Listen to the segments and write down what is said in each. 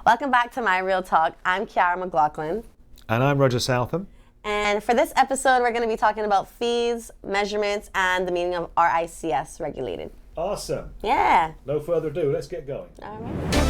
Welcome back to My Real Talk. I'm Kiara McLaughlin. And I'm Roger Southam. And for this episode, we're going to be talking about fees, measurements, and the meaning of RICS regulated. Awesome. Yeah. No further ado, let's get going. All right.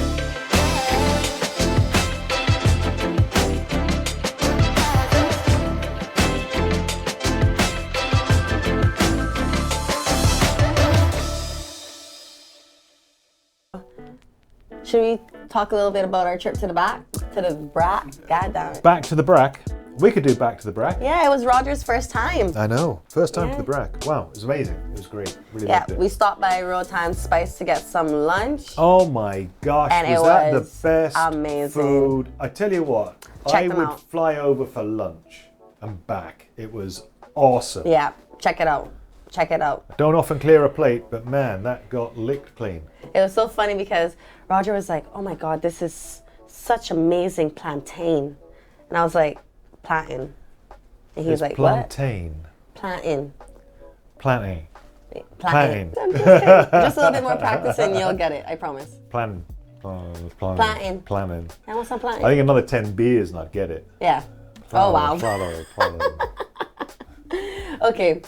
Should we talk a little bit about our trip to the BRAC? God damn it. Back to the BRAC. We could do back to the BRAC. Yeah, it was Roger's first time. I know. First time to the BRAC. Wow, it was amazing. It was great. Really loved it. We stopped by Rotan Spice to get some lunch. Oh my gosh, And was it that was the best amazing. food? I tell you what, Check I them would out. fly over for lunch and back. It was awesome. Yeah, check it out. Check it out. Don't often clear a plate, but man, that got licked clean. It was so funny because Roger was like, oh my God, this is such amazing plantain. And I was like, plantain. And he was like, plantain. what? Plantain. Plantain. Plantain. Plantain. Just a little bit more practice and you'll get it, I promise. Plantain. Plantain. Plantain. I want some plantain. I think another 10 beers and I'd get it. Yeah. Oh, wow. Plantain. Okay.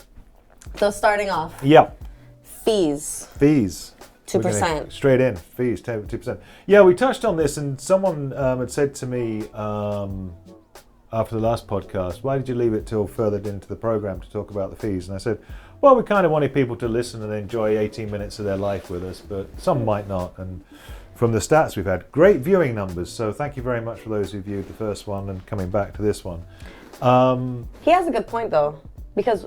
So starting off, Yep. fees. Fees. 2%. We're gonna straight in. Fees, 2%. Yeah, we touched on this and someone had said to me after the last podcast, why did you leave it till further into the program to talk about the fees? And I said, well, we kind of wanted people to listen and enjoy 18 minutes of their life with us, but some might not. And from the stats we've had, great viewing numbers. So thank you very much for those who viewed the first one and coming back to this one. He has a good point though, because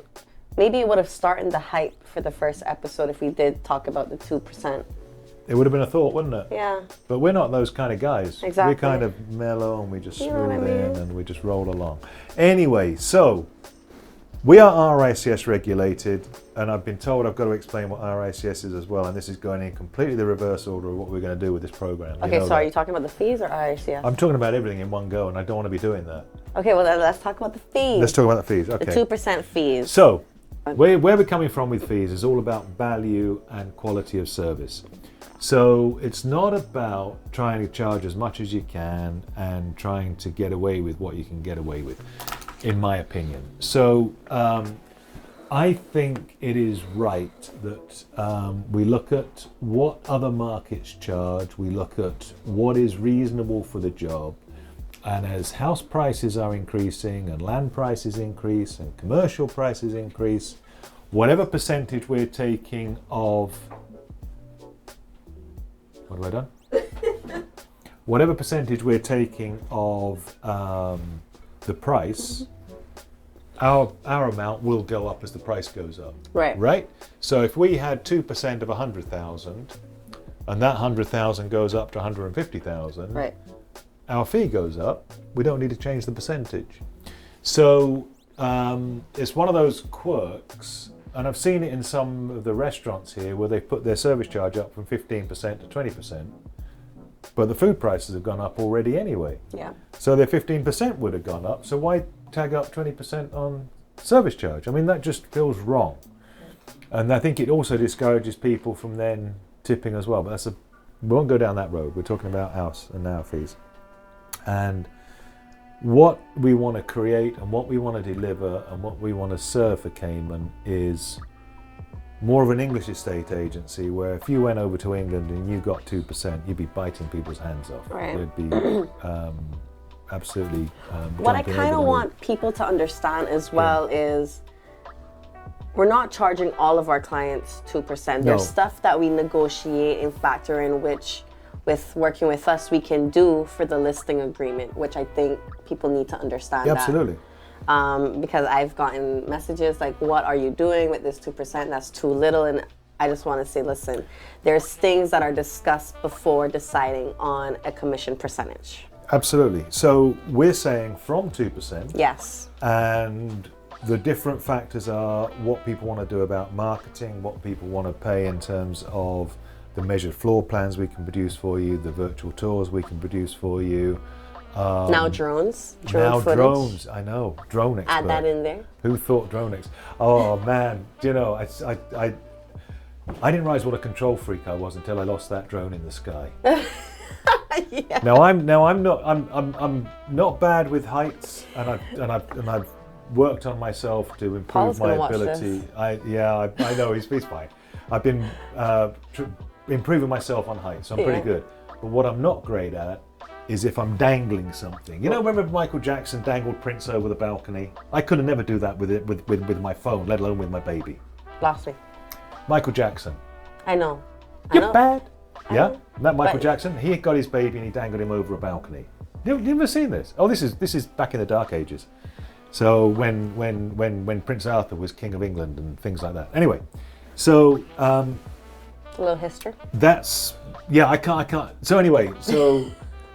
maybe it would have started the hype for the first episode if we did talk about the 2%. It would have been a thought, wouldn't it? Yeah. But we're not those kind of guys. Exactly. We're kind of mellow and we just You know what I smooth in mean? and we just roll along. Anyway, so we are RICS regulated, and I've been told I've got to explain what RICS is as well, and this is going in completely the reverse order of what we're going to do with this program. Okay, so are you talking about the fees or RICS? I'm talking about everything in one go, and I don't want to be doing that. Okay, well then let's talk about the fees. Let's talk about the fees. Okay. The 2% fees. So, where we're coming from with fees is all about value and quality of service. So it's not about trying to charge as much as you can and trying to get away with what you can get away with, in my opinion. So I think it is right that we look at what other markets charge, we look at what is reasonable for the job, and as house prices are increasing and land prices increase and commercial prices increase, whatever percentage we're taking of what have I done? Whatever percentage we're taking of the price, our amount will go up as the price goes up. Right. Right? So if we had 2% of 100,000 and that 100,000 goes up to 150,000, Right. our fee goes up. We don't need to change the percentage. So it's one of those quirks. And I've seen it in some of the restaurants here where they've put their service charge up from 15% to 20%, but the food prices have gone up already anyway. Yeah. So their 15% would have gone up, so why tag up 20% on service charge? I mean, that just feels wrong. And I think it also discourages people from then tipping as well, but we won't go down that road. We're talking about house and our fees. And what we want to create and what we want to deliver and what we want to serve for Cayman is more of an English estate agency where if you went over to England and you got 2%, you'd be biting people's hands off. Right. They'd be absolutely What I jumping kind over of the want people to understand as well is we're not charging all of our clients 2%. No. There's stuff that we negotiate and factor in, which with working with us, we can do for the listing agreement, which I think people need to understand. Yeah, absolutely. Because I've gotten messages like, what are you doing with this 2%? That's too little. And I just want to say, listen, there's things that are discussed before deciding on a commission percentage. Absolutely. So we're saying from 2%. Yes. And the different factors are what people want to do about marketing, what people want to pay in terms of the measured floor plans we can produce for you, the virtual tours we can produce for you. Now drones. Now footage. drones, I know, drone expert. Add that in there. Who thought drone expert? Oh man, do you know, I didn't realize what a control freak I was until I lost that drone in the sky. Yeah. Now I'm not bad with heights, and I've worked on myself to improve Paul's my gonna watch ability. this. I know he's fine. I've been improving myself on heights, so I'm pretty good. But what I'm not great at is if I'm dangling something. You know, remember Michael Jackson dangled Prince over the balcony? I could have never do that with my phone, let alone with my baby. Lost me. Michael Jackson. I know. You're bad. Yeah, know. that Michael But- Jackson. He got his baby and he dangled him over a balcony. You've never seen this? Oh, this is back in the Dark Ages. So when Prince Arthur was King of England and things like that. Anyway, so A little history. I can't. So anyway, so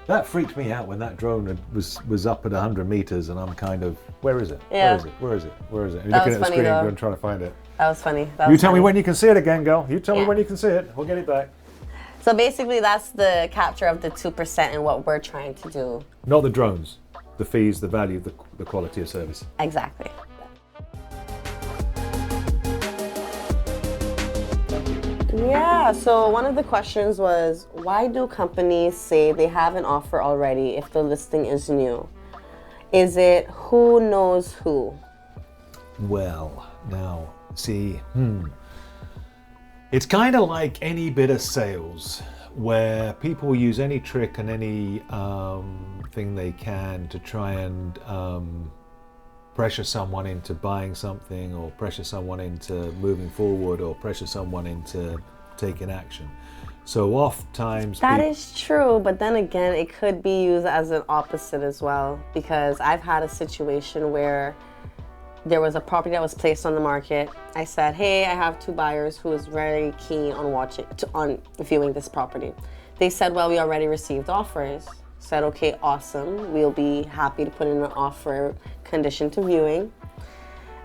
that freaked me out when that drone was up at 100 meters, and I'm kind of, where is it? Yeah. Where is it? You're That looking was at the funny, screen though. and trying to find it. That was funny. You tell me when you can see it again, girl. You tell me Yeah. when you can see it. We'll get it back. So basically, that's the capture of the 2% and what we're trying to do. Not the drones, the fees, the value, the quality of service. Exactly. Yeah, so one of the questions was, why do companies say they have an offer already if the listing is new? Is it who knows who? Well, now, see, it's kind of like any bit of sales where people use any trick and any thing they can to try and pressure someone into buying something, or pressure someone into moving forward, or pressure someone into taking action. So oftentimes That is true, but then again, it could be used as an opposite as well, because I've had a situation where there was a property that was placed on the market. I said, hey, I have 2 buyers who is very keen on viewing this property. They said, well, we already received offers. Said, okay, awesome. We'll be happy to put in an offer condition to viewing.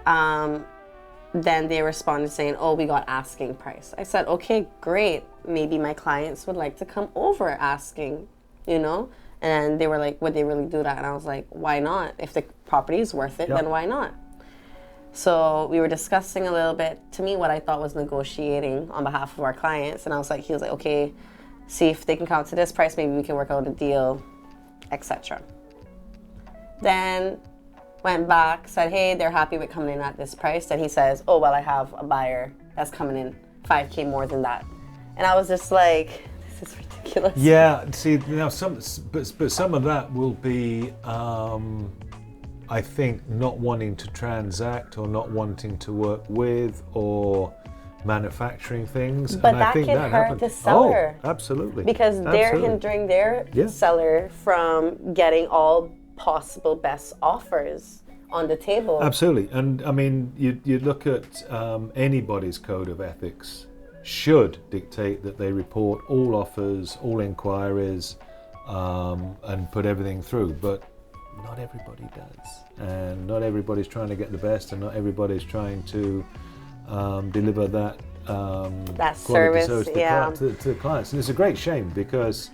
Then they responded saying, oh, we got asking price. I said, okay, great. Maybe my clients would like to come over asking, you know? And they were like, would they really do that? And I was like, why not? If the property is worth it, then why not? So we were discussing a little bit, to me, what I thought was negotiating on behalf of our clients. And I was like, he was like, okay, see if they can come to this price, maybe we can work out a deal, etc. Then went back, said, hey, they're happy with coming in at this price. Then he says, oh, well, I have a buyer that's coming in $5K more than that. And I was just like, this is ridiculous. Yeah, see, now some of that will be, I think, not wanting to transact or not wanting to work with or manufacturing things. But and that I think can that hurt happens. the seller. Oh, absolutely. Because they're Absolutely. hindering their Yeah. seller from getting all possible best offers on the table. Absolutely. And I mean, you look at anybody's code of ethics should dictate that they report all offers, all inquiries, and put everything through. But not everybody does. And not everybody's trying to get the best, and not everybody's trying to deliver that That quality service, to clients. And it's a great shame because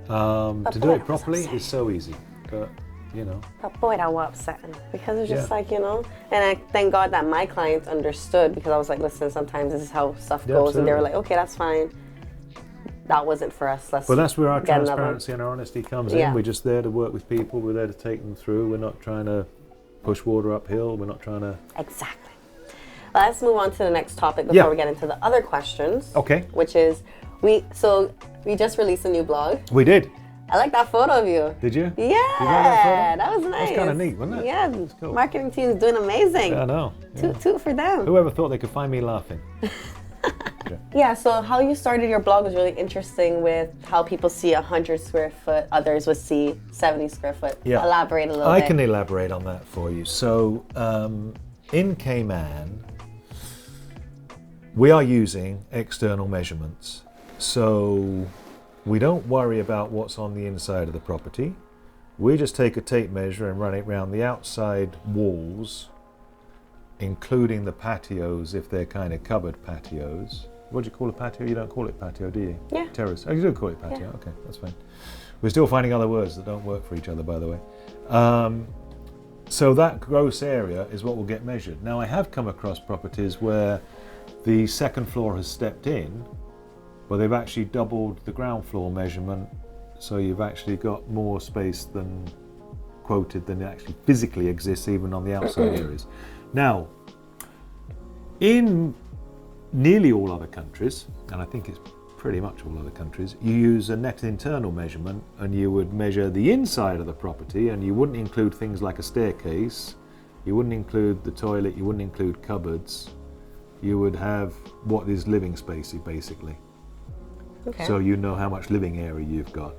to do boy, it properly is so easy. But, you know. But boy, that was upsetting, because it's just Yeah. like, you know, and I thank God that my clients understood, because I was like, listen, sometimes this is how stuff Yeah, goes. And they were absolutely. like, okay, that's fine. That wasn't for us. Let's Well, that's where our get another one. transparency and our honesty comes Yeah. in. We're just there to work with people. We're there to take them through. We're not trying to push water uphill. We're not trying to... Exactly. Let's move on to the next topic before Yeah. we get into the other questions. Okay. Which is, we just released a new blog. We did. I like that photo of you. Did you? Yeah, You like that that was nice. kinda neat, wasn't it? Yeah, cool. marketing team's doing amazing. I know. Yeah. Toot for them. Whoever thought they could find me laughing? Yeah, so how you started your blog was really interesting, with how people see 100 square foot, others would see 70 square foot. Yeah. Elaborate a little I bit. can elaborate on that for you. So, in Cayman, we are using external measurements. So, we don't worry about what's on the inside of the property. We just take a tape measure and run it around the outside walls, including the patios if they're kind of covered patios. What do you call a patio? You don't call it patio, do you? Yeah. Terrace. Oh, you do call it patio. Yeah. Okay, that's fine. We're still finding other words that don't work for each other, by the way. So that gross area is what will get measured. Now, I have come across properties where the second floor has stepped in, but they've actually doubled the ground floor measurement So you've actually got more space than quoted than actually physically exists even on the outside areas. Now, in nearly all other countries, and I think it's pretty much all other countries, you use a net internal measurement, and you would measure the inside of the property, and you wouldn't include things like a staircase, you wouldn't include the toilet, you wouldn't include cupboards. You would have what is living space, basically. Okay. So you know how much living area you've got.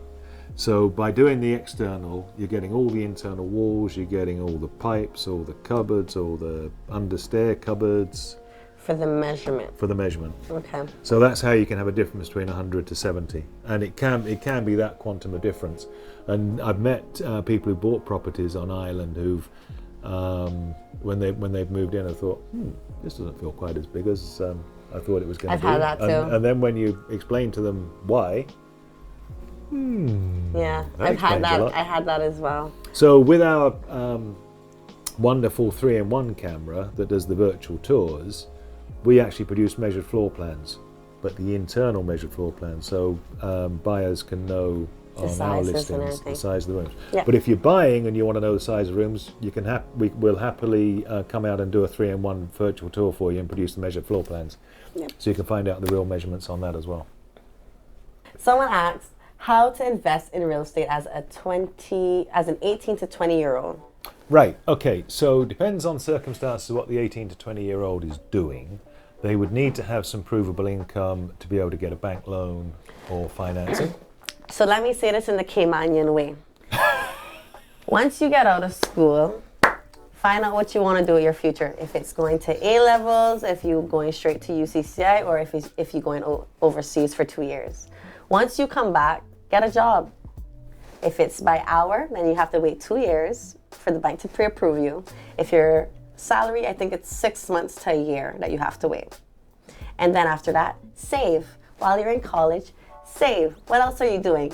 So by doing the external, you're getting all the internal walls, you're getting all the pipes, all the cupboards, all the understair cupboards. For the measurement. For the measurement. Okay. So that's how you can have a difference between 100 to 70. And it can be that quantum of difference. And I've met people who bought properties on Ireland who've, when they've moved in, I thought, this doesn't feel quite as big as I thought it was going to be. I've had that too. And then when you explain to them why, yeah, I've had that. I had that as well. So with our wonderful 3-in-1 camera that does the virtual tours, we actually produce measured floor plans, but the internal measured floor plans, so buyers can know on our listings the size of the rooms. Yep. But if you're buying and you want to know the size of rooms, you can we'll happily come out and do a 3-in-1 virtual tour for you and produce the measured floor plans. Yep. So you can find out the real measurements on that as well. Someone asks how to invest in real estate as an 18 to 20-year-old. Right. Okay. So depends on circumstances what the 18 to 20-year-old is doing. They would need to have some provable income to be able to get a bank loan or financing. So let me say this in the Caymanian way. Once you get out of school, find out what you want to do with your future. If it's going to A-levels, if you're going straight to UCCI, or if you're going overseas for 2 years. Once you come back, get a job. If it's by hour, then you have to wait 2 years for the bank to pre-approve you. If your salary, I think it's 6 months to a year that you have to wait. And then after that, save. While you're in college, save. What else are you doing?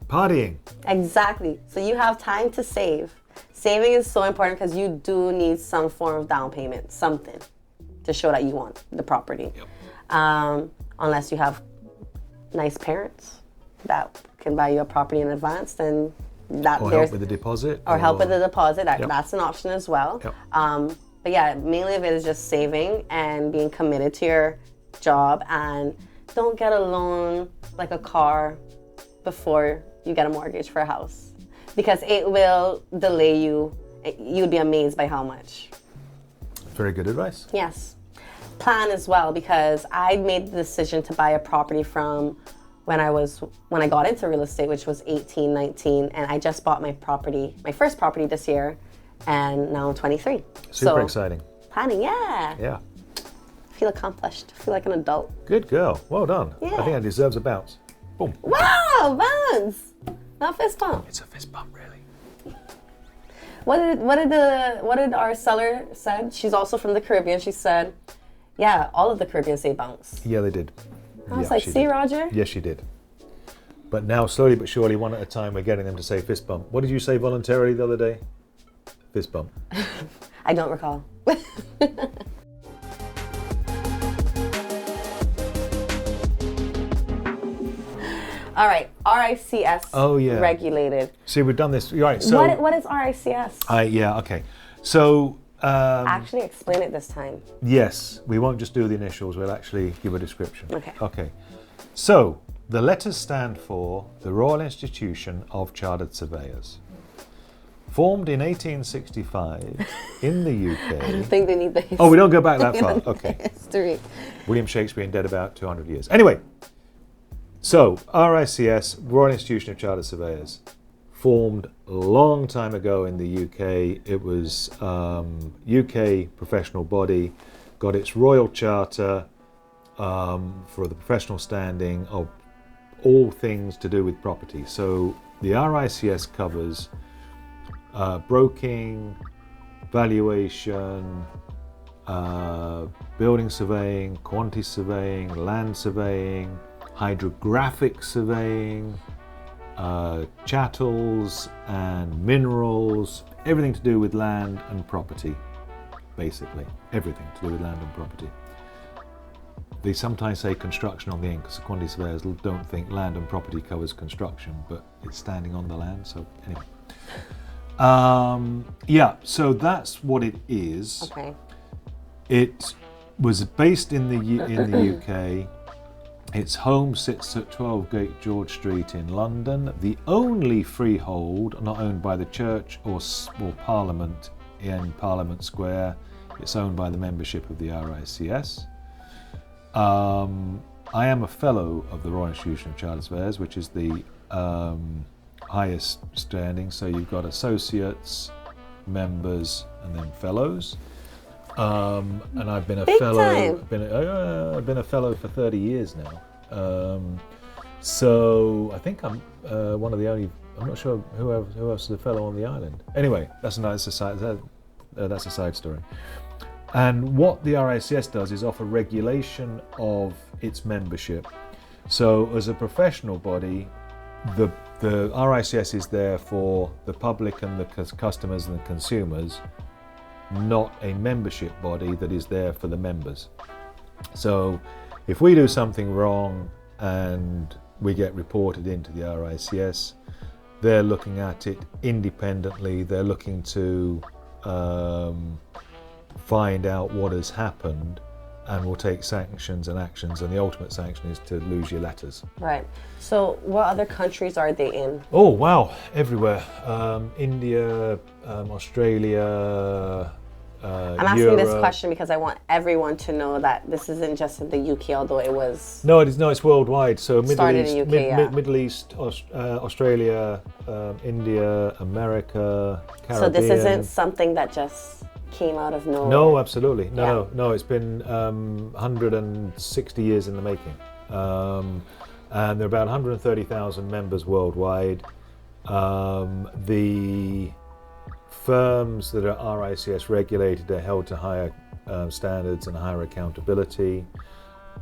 Partying. Exactly. So you have time to save. Saving is so important because you do need some form of down payment, something to show that you want the property. Yep. Unless you have nice parents that can buy you a property in advance, then that or help with the deposit. Or help with the deposit. Yep. That's an option as well. Yep. But yeah, mainly of it is just saving and being committed to your job, and don't get a loan like a car before you get a mortgage for a house, because it will delay you. You'd be amazed by how much. Very good advice. Yes. Plan as well, because I made the decision to buy a property from when I got into real estate, which was 18, 19, and I just bought my first property this year, and now I'm 23. Super exciting. Planning, yeah. Yeah. I feel accomplished. I feel like an adult. Good girl. Well done. Yeah. I think that deserves a bounce. Boom. Wow, bounce. Not fist bump. It's a fist bump, really. What did our seller said? She's also from the Caribbean. She said, yeah, all of the Caribbean say bounce. Yeah, they did. I was like, see, Roger? Yes, she did. But now, slowly but surely, one at a time, we're getting them to say fist bump. What did you say voluntarily the other day? Fist bump. I don't recall. All right, RICS regulated. See, we've done this. Right. So what is RICS? Okay. So actually explain it this time. Yes, we won't just do the initials. We'll actually give a description. Okay. Okay. So the letters stand for the Royal Institution of Chartered Surveyors. Formed in 1865 in the UK. I don't think they need the history. Oh, we don't go back that far. Okay. History. William Shakespeare dead about 200 years. Anyway, so RICS, Royal Institution of Chartered Surveyors, formed a long time ago in the UK. It was UK professional body, got its royal charter for the professional standing of all things to do with property. So the RICS covers broking, valuation, building surveying, quantity surveying, land surveying, hydrographic surveying, chattels and minerals, everything to do with land and property, basically. Everything to do with land and property. they sometimes say construction on the end because quantity surveyors don't think land and property covers construction, but it's standing on the land. So anyway, yeah. So that's what it is. Okay. It was based in the UK. Its home sits at 12 Great George Street in London. The only freehold not owned by the church or Parliament in Parliament Square. It's owned by the membership of the RICS. I am a fellow of the Royal Institution of Chartered Surveyors, which is the highest standing. So you've got associates, members, and then fellows. And I've been a Big fellow. time. I've been a fellow for 30 years now. So I think I'm one of the only. I'm not sure who else is a fellow on the island. Anyway, that's a side story. And what the RICS does is offer regulation of its membership. So as a professional body, the RICS is there for the public and the customers and the consumers, not a membership body that is there for the members. So if we do something wrong and we get reported into the RICS, they're looking at it independently. They're looking to find out what has happened and will take sanctions and actions, and the ultimate sanction is to lose your letters. Right. So what other countries are they in? Oh wow, everywhere. India, Australia, I'm asking Europe. this question because I want everyone to know that this isn't just in the UK, although it was. No, it is. No, it's worldwide. So Middle Started East, in UK, yeah. Middle East, Australia, India, America, Caribbean. So this isn't something that just came out of nowhere. No, absolutely. Yeah. No. It's been 160 years in the making, and there are about 130,000 members worldwide. The firms that are RICS regulated are held to higher standards and higher accountability.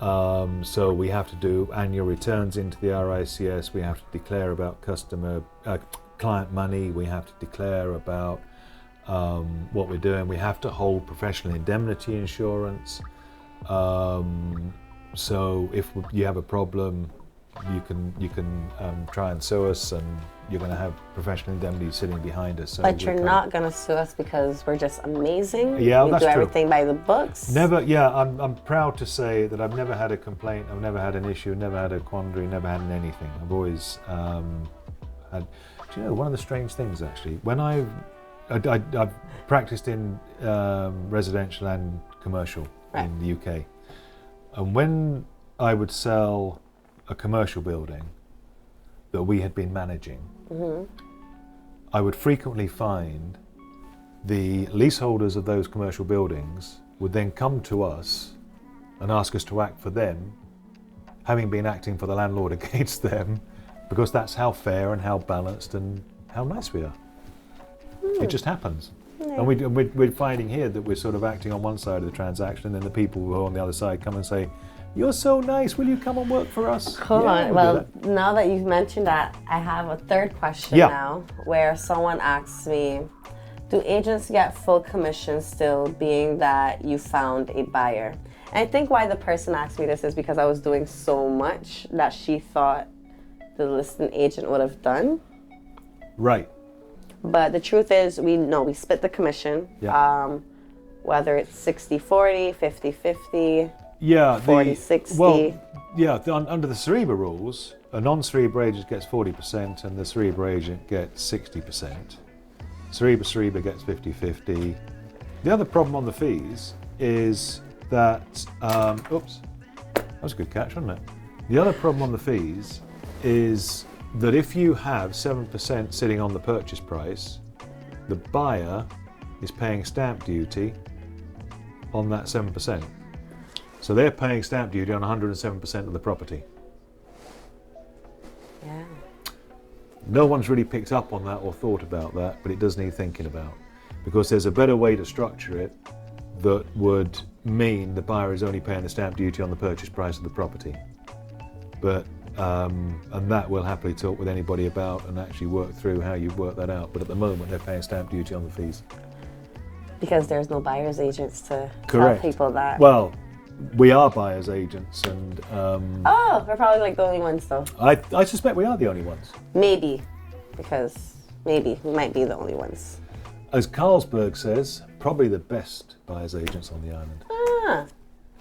So we have to do annual returns into the RICS. We have to declare about client money. We have to declare about what we're doing. We have to hold professional indemnity insurance. So if you have a problem, you can try and sue us, and you're going to have professional indemnity sitting behind us. So But you're not going to sue us because we're just amazing. Yeah, we that's do true. everything by the books. Never. Yeah, I'm proud to say that I've never had a complaint. I've never had an issue. Never had a quandary. Never had anything. I've always had. Do you know one of the strange things actually? When I've practiced in residential and commercial Right. in the UK, and when I would sell a commercial building that we had been managing, I would frequently find the leaseholders of those commercial buildings would then come to us and ask us to act for them, having been acting for the landlord against them, because that's how fair and how balanced and how nice we are. It just happens. And we're finding here that we're sort of acting on one side of the transaction, and then the people who are on the other side come and say, "You're so nice, will you come and work for us?" Hold Yeah, on. we'll Well, do that. now that you've mentioned that, I have a third question Yeah. now, where someone asks me, do agents get full commission still, being that you found a buyer? And I think why the person asked me this is because I was doing so much that she thought the listing agent would have done. Right. But the truth is, we split the commission, Yeah. whether it's 60-40, 50-50, Yeah. 40-60. Well, yeah. Under the Cereba rules, a non-Cereba agent gets 40%, and the Cereba agent gets 60%. Cereba gets 50-50. The other problem on the fees is that. Oops, that was a good catch, wasn't it? The other problem on the fees is that if you have 7% sitting on the purchase price, the buyer is paying stamp duty on that 7%. So they're paying stamp duty on 107% of the property. Yeah. No one's really picked up on that or thought about that, but it does need thinking about, because there's a better way to structure it that would mean the buyer is only paying the stamp duty on the purchase price of the property. But and that we'll happily talk with anybody about and actually work through how you work that out. But at the moment, they're paying stamp duty on the fees. Because there's no buyer's agents to Correct. tell people that. Well, we are buyers agents, and Oh, we're probably like the only ones though. I suspect we are the only ones. Maybe, because maybe we might be the only ones. As Carlsberg says, probably the best buyers agents on the island. Ah,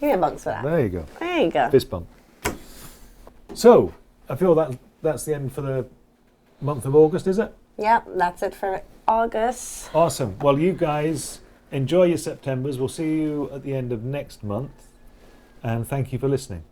give me a bunks for that. There you go. There you go. Fist bump. So, I feel that's the end for the month of August, is it? Yep, that's it for August. Awesome. Well, you guys enjoy your Septembers. We'll see you at the end of next month. And thank you for listening.